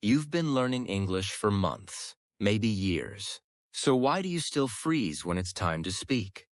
You've been learning English for months, maybe years. So why do you still freeze when it's time to speak?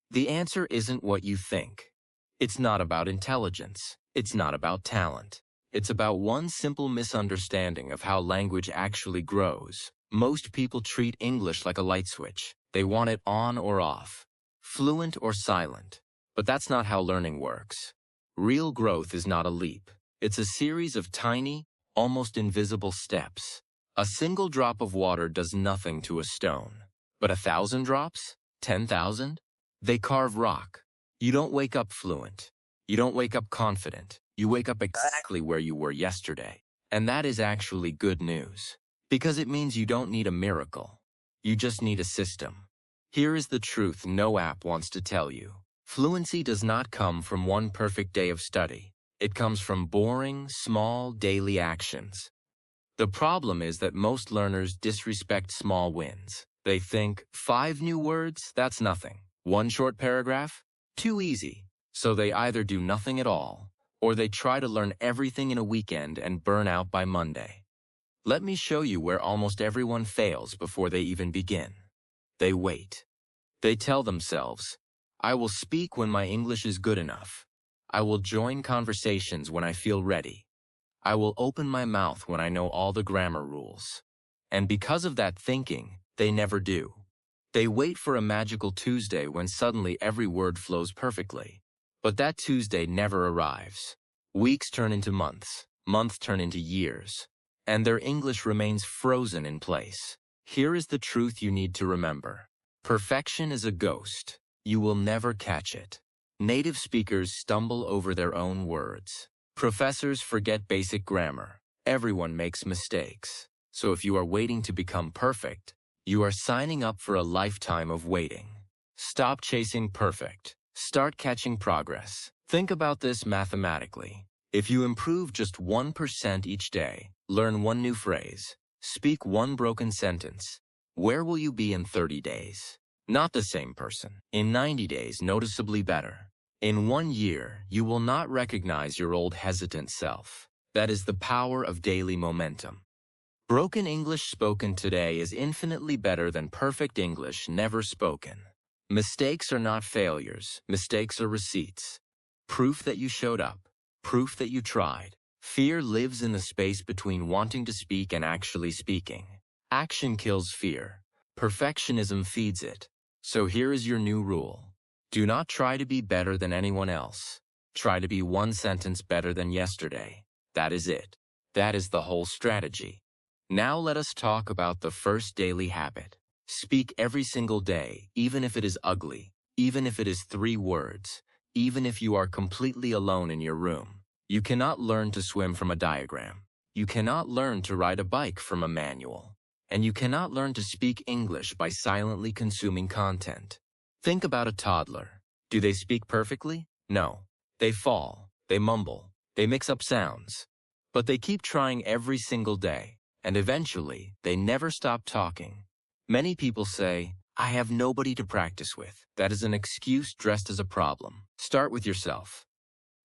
The answer isn't what you think. It's not about intelligence. It's not about talent. It's about one simple misunderstanding of how language actually grows. Most people treat English like a light switch. They want it on or off, fluent or silent. But that's not how learning works. Real growth is not a leap. It's a series of tiny, almost invisible steps. A single drop of water does nothing to a stone. But 1,000 drops? 10,000? They carve rock. You don't wake up fluent. You don't wake up confident. You wake up exactly where you were yesterday. And that is actually good news. Because it means you don't need a miracle. You just need a system. Here is the truth no app wants to tell you. Fluency does not come from one perfect day of study. It comes from boring, small, daily actions. The problem is that most learners disrespect small wins. They think, 5 new words? That's nothing. 1 short paragraph? Too easy. So they either do nothing at all, or they try to learn everything in a weekend and burn out by Monday. Let me show you where almost everyone fails before they even begin. They wait. They tell themselves, I will speak when my English is good enough. I will join conversations when I feel ready. I will open my mouth when I know all the grammar rules. And because of that thinking, they never do. They wait for a magical Tuesday when suddenly every word flows perfectly. But that Tuesday never arrives. Weeks turn into months, months turn into years, and their English remains frozen in place. Here is the truth you need to remember. Perfection is a ghost. You will never catch it. Native speakers stumble over their own words. Professors forget basic grammar. Everyone makes mistakes. So if you are waiting to become perfect, you are signing up for a lifetime of waiting. Stop chasing perfect. Start catching progress. Think about this mathematically. If you improve just 1% each day, learn 1 new phrase, speak 1 broken sentence, where will you be in 30 days? Not the same person. In 90 days, noticeably better. In 1 year, you will not recognize your old hesitant self. That is the power of daily momentum. Broken English spoken today is infinitely better than perfect English never spoken. Mistakes are not failures. Mistakes are receipts. Proof that you showed up. Proof that you tried. Fear lives in the space between wanting to speak and actually speaking. Action kills fear. Perfectionism feeds it. So here is your new rule. Do not try to be better than anyone else. Try to be 1 sentence better than yesterday. That is it. That is the whole strategy. Now let us talk about the first daily habit. Speak every single day, even if it is ugly, even if it is 3 words, even if you are completely alone in your room. You cannot learn to swim from a diagram. You cannot learn to ride a bike from a manual. And you cannot learn to speak English by silently consuming content. Think about a toddler. Do they speak perfectly? No. They fall, they mumble, they mix up sounds. But they keep trying every single day, and eventually, they never stop talking. Many people say, I have nobody to practice with. That is an excuse dressed as a problem. Start with yourself.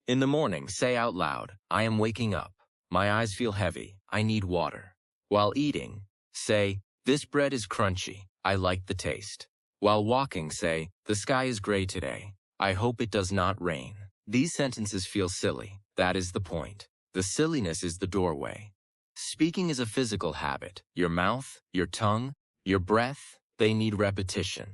In the morning, say out loud, I am waking up. My eyes feel heavy. I need water. While eating, say, this bread is crunchy. I like the taste. While walking, say, the sky is gray today. I hope it does not rain. These sentences feel silly. That is the point. The silliness is the doorway. Speaking is a physical habit. Your mouth, your tongue, your breath, they need repetition.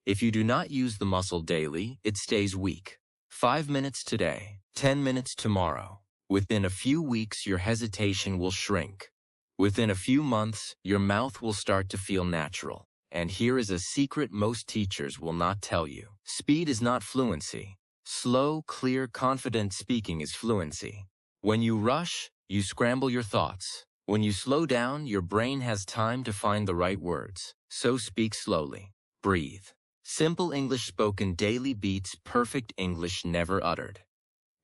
If you do not use the muscle daily, it stays weak. 5 minutes today, 10 minutes tomorrow. Within a few weeks, your hesitation will shrink. Within a few months, your mouth will start to feel natural. And here is a secret most teachers will not tell you. Speed is not fluency. Slow, clear, confident speaking is fluency. When you rush, you scramble your thoughts. When you slow down, your brain has time to find the right words. So speak slowly. Breathe. Simple English spoken daily beats perfect English never uttered.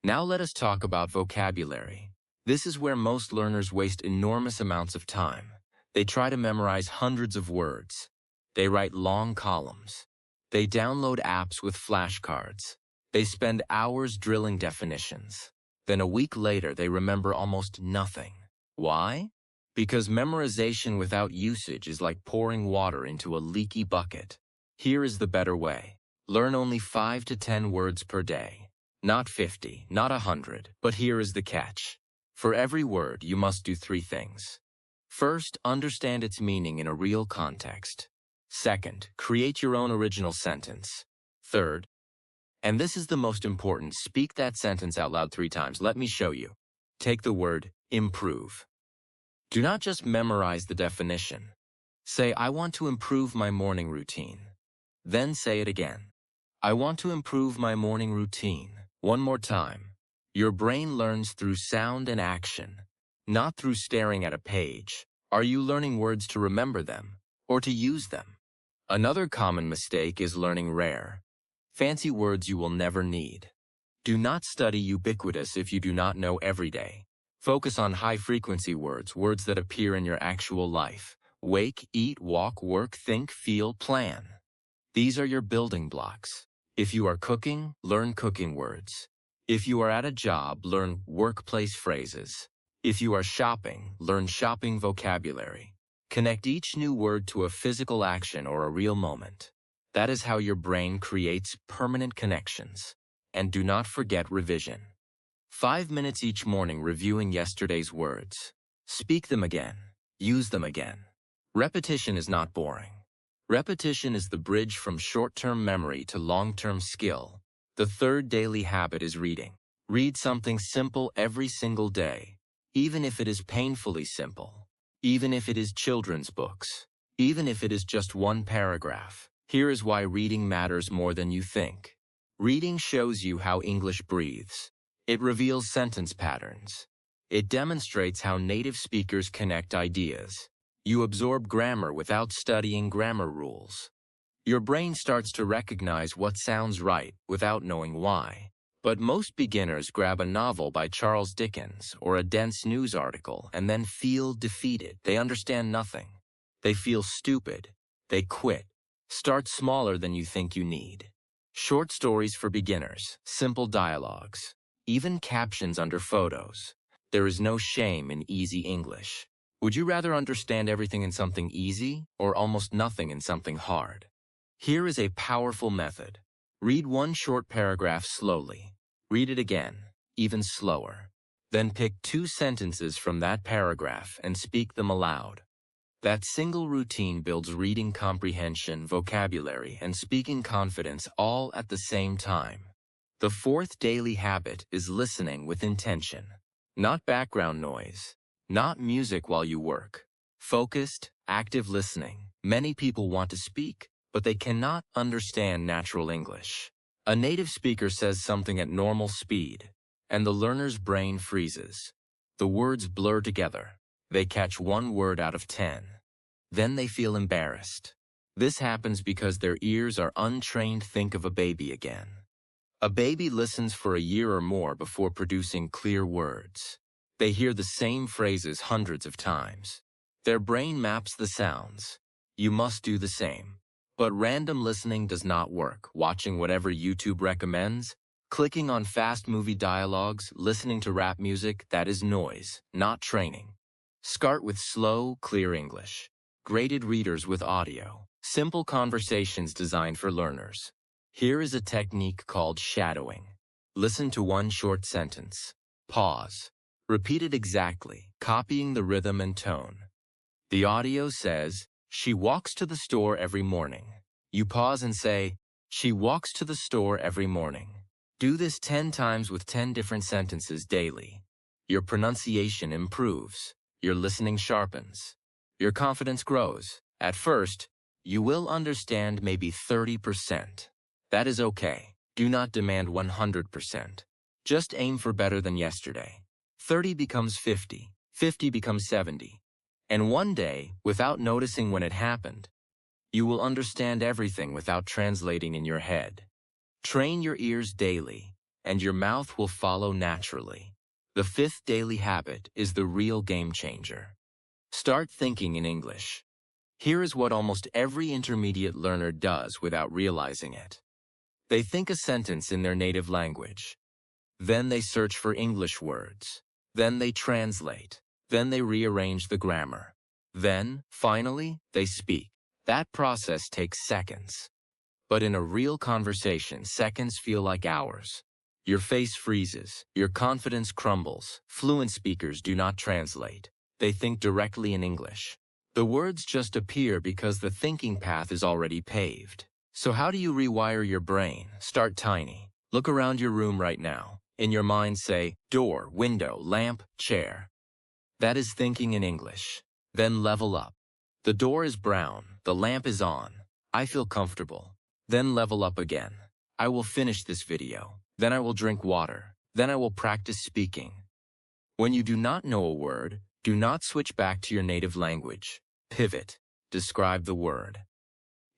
Now let us talk about vocabulary. This is where most learners waste enormous amounts of time. They try to memorize hundreds of words. They write long columns. They download apps with flashcards. They spend hours drilling definitions. Then a week later, they remember almost nothing. Why? Because memorization without usage is like pouring water into a leaky bucket. Here is the better way. Learn only 5 to 10 words per day. Not 50, not 100, but here is the catch. For every word, you must do 3 things. First, understand its meaning in a real context. Second, create your own original sentence. Third, and this is the most important, speak that sentence out loud 3 times. Let me show you. Take the word improve. Do not just memorize the definition. Say, I want to improve my morning routine. Then say it again. I want to improve my morning routine. One more time. Your brain learns through sound and action, not through staring at a page. Are you learning words to remember them or to use them? Another common mistake is learning rare, fancy words you will never need. Do not study ubiquitous if you do not know every day. Focus on high-frequency words, words that appear in your actual life. Wake, eat, walk, work, think, feel, plan. These are your building blocks. If you are cooking, learn cooking words. If you are at a job, learn workplace phrases. If you are shopping, learn shopping vocabulary. Connect each new word to a physical action or a real moment. That is how your brain creates permanent connections. And do not forget revision. 5 minutes each morning reviewing yesterday's words. Speak them again. Use them again. Repetition is not boring. Repetition is the bridge from short-term memory to long-term skill. The third daily habit is reading. Read something simple every single day, even if it is painfully simple, even if it is children's books, even if it is just 1 paragraph. Here is why reading matters more than you think. Reading shows you how English breathes. It reveals sentence patterns. It demonstrates how native speakers connect ideas. You absorb grammar without studying grammar rules. Your brain starts to recognize what sounds right without knowing why. But most beginners grab a novel by Charles Dickens or a dense news article and then feel defeated. They understand nothing. They feel stupid. They quit. Start smaller than you think you need. Short stories for beginners, simple dialogues, even captions under photos. There is no shame in easy English. Would you rather understand everything in something easy or almost nothing in something hard? Here is a powerful method. Read 1 short paragraph slowly. Read it again, even slower. Then pick 2 sentences from that paragraph and speak them aloud. That single routine builds reading comprehension, vocabulary, and speaking confidence all at the same time. The 4th daily habit is listening with intention. Not background noise. Not music while you work. Focused, active listening. Many people want to speak, but they cannot understand natural English. A native speaker says something at normal speed, and the learner's brain freezes. The words blur together. They catch 1 word out of 10. Then they feel embarrassed. This happens because their ears are untrained. Think of a baby again. A baby listens for a year or more before producing clear words. They hear the same phrases hundreds of times. Their brain maps the sounds. You must do the same. But random listening does not work. Watching whatever YouTube recommends, clicking on fast movie dialogues, listening to rap music, that is noise, not training. Start with slow, clear English. Graded readers with audio. Simple conversations designed for learners. Here is a technique called shadowing. Listen to 1 short sentence. Pause. Repeat it exactly, copying the rhythm and tone. The audio says, she walks to the store every morning. You pause and say, she walks to the store every morning. Do this 10 times with 10 different sentences daily. Your pronunciation improves. Your listening sharpens. Your confidence grows. At first, you will understand maybe 30%. That is okay. Do not demand 100%. Just aim for better than yesterday. 30 becomes 50. 50 becomes 70. And one day, without noticing when it happened, you will understand everything without translating in your head. Train your ears daily, and your mouth will follow naturally. The 5th daily habit is the real game changer. Start thinking in English. Here is what almost every intermediate learner does without realizing it. They think a sentence in their native language. Then they search for English words. Then they translate. Then they rearrange the grammar. Then, finally, they speak. That process takes seconds. But in a real conversation, seconds feel like hours. Your face freezes. Your confidence crumbles. Fluent speakers do not translate. They think directly in English. The words just appear because the thinking path is already paved. So how do you rewire your brain? Start tiny. Look around your room right now. In your mind say, door, window, lamp, chair. That is thinking in English. Then level up. The door is brown. The lamp is on. I feel comfortable. Then level up again. I will finish this video. Then I will drink water. Then I will practice speaking. When you do not know a word, do not switch back to your native language. Pivot. Describe the word.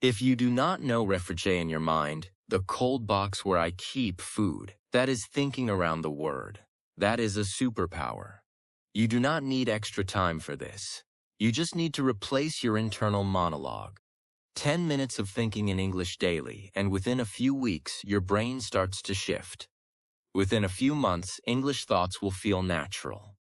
If you do not know réfugié in your mind, the cold box where I keep food, that is thinking around the word. That is a superpower. You do not need extra time for this. You just need to replace your internal monologue. 10 minutes of thinking in English daily, and within a few weeks, your brain starts to shift. Within a few months, English thoughts will feel natural.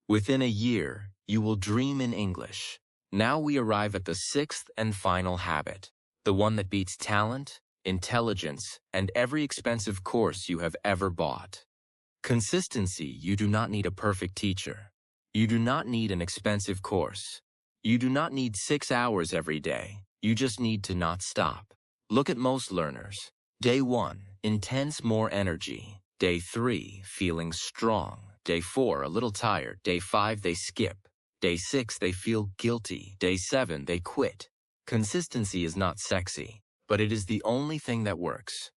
Within a year, you will dream in English. Now we arrive at the sixth and final habit, the one that beats talent, intelligence, and every expensive course you have ever bought. Consistency. You do not need a perfect teacher. You do not need an expensive course. You do not need 6 hours every day. You just need to not stop. Look at most learners. Day 1, intense, more energy. Day 3, feeling strong. Day 4, a little tired. Day 5, they skip. Day 6, they feel guilty. Day 7, they quit. Consistency is not sexy, but it is the only thing that works.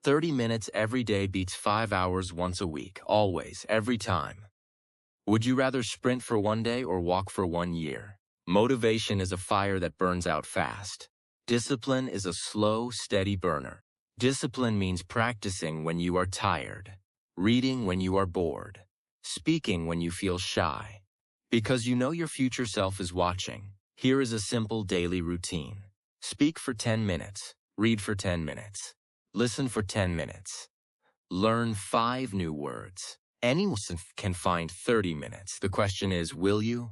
30 minutes every day beats 5 hours once a week, always, every time. Would you rather sprint for 1 day or walk for 1 year? Motivation is a fire that burns out fast. Discipline is a slow, steady burner. Discipline means practicing when you are tired, reading when you are bored, speaking when you feel shy. Because you know your future self is watching, here is a simple daily routine. Speak for 10 minutes, read for 10 minutes, listen for 10 minutes. Learn 5 new words. Anyone can find 30 minutes. The question is, will you?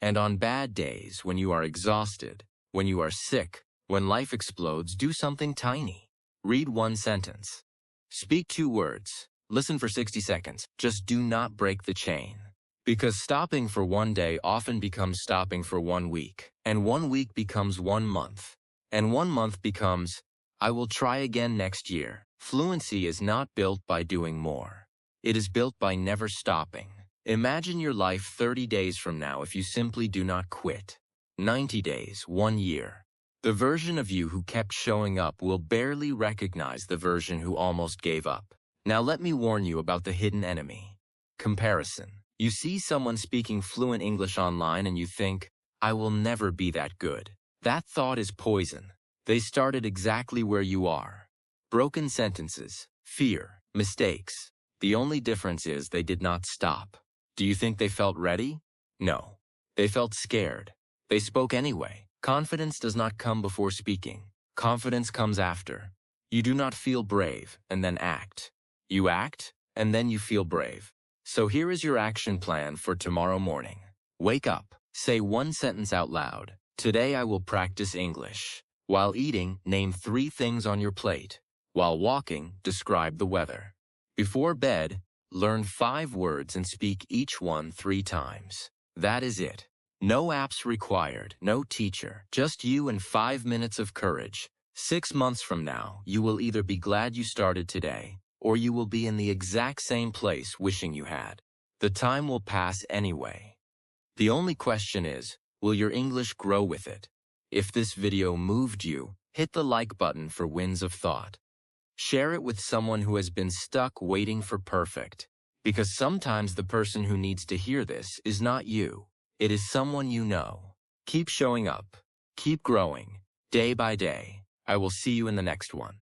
And on bad days, when you are exhausted, when you are sick, when life explodes, do something tiny. Read 1 sentence. Speak 2 words. Listen for 60 seconds. Just do not break the chain. Because stopping for 1 day often becomes stopping for 1 week. And 1 week becomes 1 month. And 1 month becomes, I will try again next year. Fluency is not built by doing more. It is built by never stopping. Imagine your life 30 days from now if you simply do not quit. 90 days, 1 year. The version of you who kept showing up will barely recognize the version who almost gave up. Now let me warn you about the hidden enemy. Comparison. You see someone speaking fluent English online and you think, I will never be that good. That thought is poison. They started exactly where you are. Broken sentences, fear, mistakes. The only difference is they did not stop. Do you think they felt ready? No. They felt scared. They spoke anyway. Confidence does not come before speaking. Confidence comes after. You do not feel brave and then act. You act and then you feel brave. So here is your action plan for tomorrow morning. Wake up. Say 1 sentence out loud. Today I will practice English. While eating, name 3 things on your plate. While walking, describe the weather. Before bed, learn 5 words and speak each one 3 times. That is it. No apps required, no teacher, just you and 5 minutes of courage. 6 months from now, you will either be glad you started today, or you will be in the exact same place wishing you had. The time will pass anyway. The only question is, will your English grow with it? If this video moved you, hit the like button for wins of thought. Share it with someone who has been stuck waiting for perfect. Because sometimes the person who needs to hear this is not you. It is someone you know. Keep showing up. Keep growing. Day by day. I will see you in the next one.